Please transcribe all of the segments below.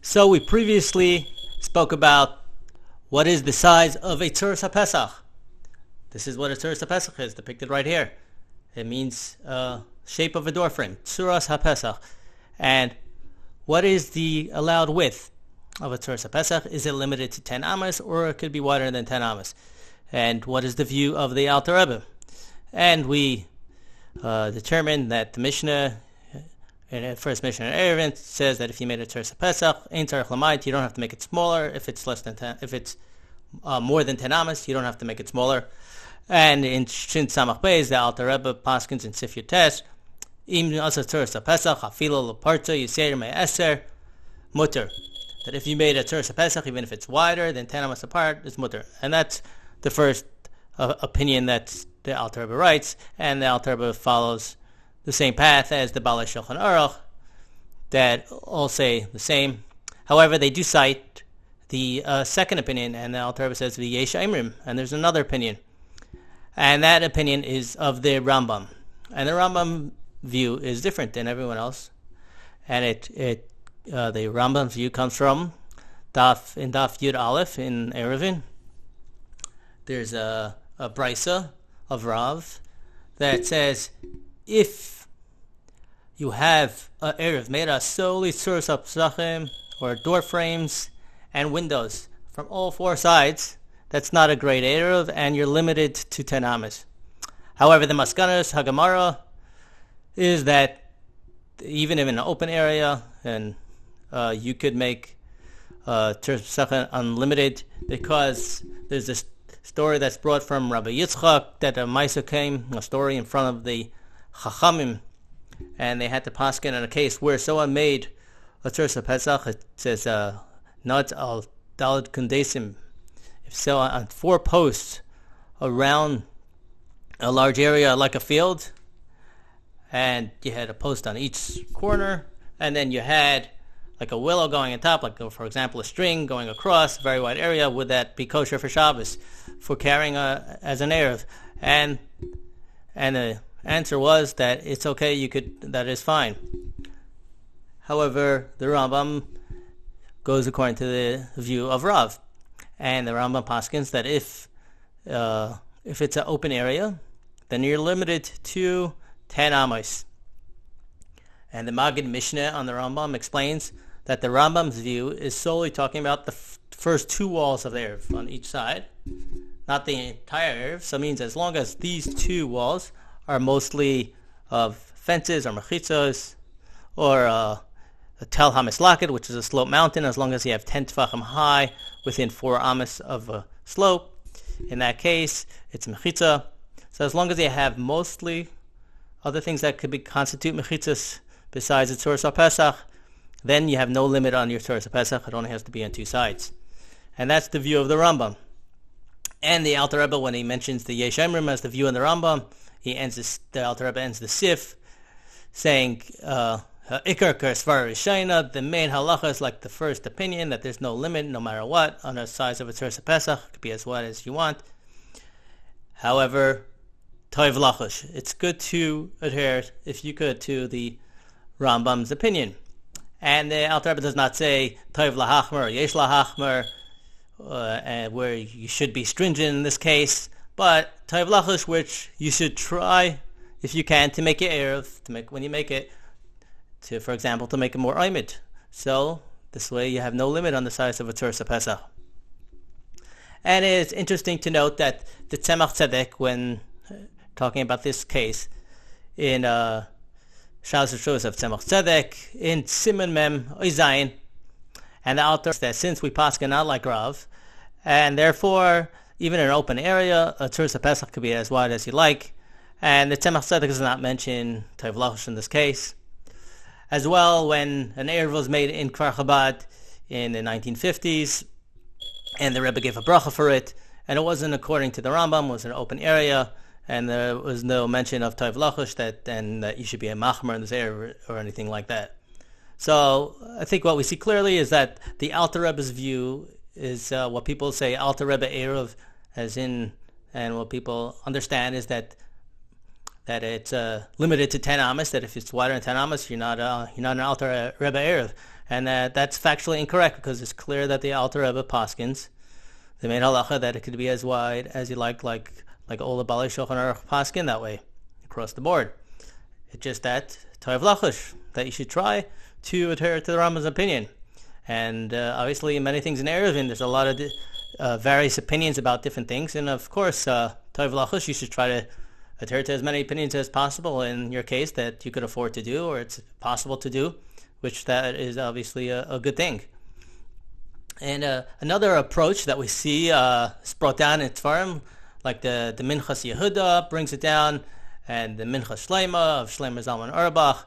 So we previously spoke about what is the size of a Tzuras Hapesach. This is what a Tzuras Hapesach is, depicted right here. It means shape of a door frame, Tzuras Hapesach. And what is the allowed width of a Tzuras Hapesach? Is it limited to 10 amos, or it could be wider than 10 amos? And what is the view of the Alter Rebbe? And we determined that the Mishnah, in the first Mishnah in Eiruv, says that if you made a Tzuras Hapesach, ein tzarich lamayit, you don't have to make it smaller. If it's less than 10, if it's more than 10 amos, you don't have to make it smaller. And in Shin Tzemach Tzedek, the Alter Rebbe paskins in Sif Yotes, im asa Tzuras Hapesach afilo leparta yiseir me'eser mutter. That if you made a Tzuras Hapesach, even if it's wider than 10 amos apart, it's mutter. And that's the first opinion that the Alter Rebbe writes, and the Alter Rebbe follows the same path as the Balei Shulchan Aruch, that all say the same. However, they do cite the second opinion, and the Alter Rebbe says v'yesh imrim, and there's another opinion, and that opinion is of the Rambam, and the Rambam view is different than everyone else, and the Rambam's view comes from Daf Yud Aleph in Eiruv. There's a brisa of Rav that says, if you have an Eiruv made of solely Tzuras Hapesachim, or door frames and windows from all four sides, that's not a great Eiruv, and you're limited to 10 amos. However, the Maskanas Hagamara is that even in an open area, and you could make Tzuras Hapesachim unlimited, because there's this story that's brought from Rabbi Yitzchak that a Maisa came, a story in front of the Chachamim, and they had to paskin in a case where someone made a Tzuras Hapesach. It says not al dalad kundesim. If so, on 4 posts around a large area like a field, and you had a post on each corner, and then you had like a willow going on top, like for example a string going across a very wide area. Would that be kosher for Shabbos, for carrying as an Eiruv? And the answer was that it's okay, that is fine. However, the Rambam goes according to the view of Rav, and the Rambam paskins that if it's an open area, then you're limited to 10 amos. And the Magid Mishneh on the Rambam explains that the Rambam's view is solely talking about the first 2 walls of the Eiruv on each side, not the entire Eiruv. So it means as long as these 2 walls are mostly of fences or mechitzos, or a tel hamislaket, which is a slope mountain, as long as you have 10 tefachim high within 4 amos of a slope, in that case it's mechitza. So as long as you have mostly other things that could constitute mechitzas besides the Tzuras Hapesach, then you have no limit on your Tzuras Hapesach. It only has to be on 2 sides. And that's the view of the Rambam. And the Alter Rebbe, when he mentions the Yesh Imrim as the view in the Rambam, the Alter Rebbe ends the Sif saying, Ikar Kersvar Rishayna, the main halacha is like the first opinion, that there's no limit no matter what on the size of a Tzuras Hapesach. It could be as wide as you want. However, Toiv Lachush, it's good to adhere, if you could, to the Rambam's opinion. And the Alter Rebbe does not say Toiv Lahachmer or Yesh Lahachmer, where you should be stringent in this case, but Toiv Lachush, which you should try, if you can, to make it Eiruv, when you make it, for example, to make it more oimid. So this way you have no limit on the size of a Tzuras Hapesach. And it's interesting to note that the Tzemach Tzedek, when talking about this case in Shalos Rishos of Tzemach Tzedek, in Siman Mem Oizayin, and the Alter that since we paskin not like Rav, and therefore even in an open area, a Tzuras Hapesach could be as wide as you like, and the Tzemach Tzedek does not mention Toiv Lachush in this case. As well, when an Eiruv was made in Kfar Chabad in the 1950s, and the Rebbe gave a bracha for it, and it wasn't according to the Rambam, it was an open area, and there was no mention of Toiv Lachush that you should be a machmer in this area or anything like that. So I think what we see clearly is that the Alter Rebbe's view is what people say Alter Rebbe Eiruv, as in, and what people understand is that it's limited to 10 amos, that if it's wider than 10 amos, you're not an Alter Rebbe Eiruv. And that's factually incorrect, because it's clear that the Alter Rebbe paskins, the main halacha, that it could be as wide as you like all the Balei Shulchan Aruch paskin that way, across the board. It's just that Toiv Lachush, that you should try to adhere to the Rambam's opinion. And obviously, in many things in Eruvin, there's a lot of various opinions about different things. And of course, Toiv Lachush, you should try to adhere to as many opinions as possible in your case that you could afford to do, or it's possible to do, which that is obviously a good thing. And another approach that we see is brought down in Tfarim, like the Minchas Yehuda brings it down, and the Minchas Shleima of Shleimer Zalman Auerbach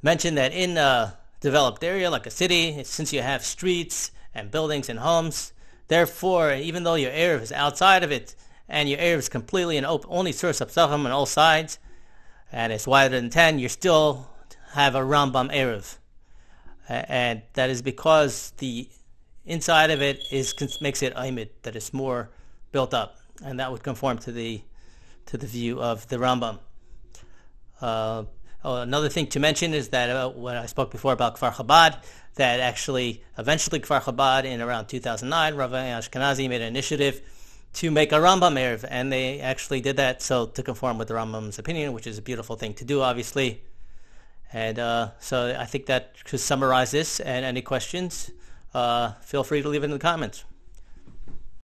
mentioned that in a developed area like a city, since you have streets and buildings and homes, therefore, even though your Eiruv is outside of it, and your Eiruv is completely and open, only Tzuras Hapesach on all sides, and it's wider than 10, you still have a Rambam Eiruv. And that is because the inside of it makes it Aimid, that it's more built up, and that would conform to the view of the Rambam. Another thing to mention is that when I spoke before about Kfar Chabad, that actually eventually Kfar Chabad in around 2009, Rav Ashkenazi made an initiative to make a Rambam Erev, and they actually did that so to conform with the Rambam's opinion, which is a beautiful thing to do, obviously. And so I think that could summarize this. And any questions, feel free to leave it in the comments.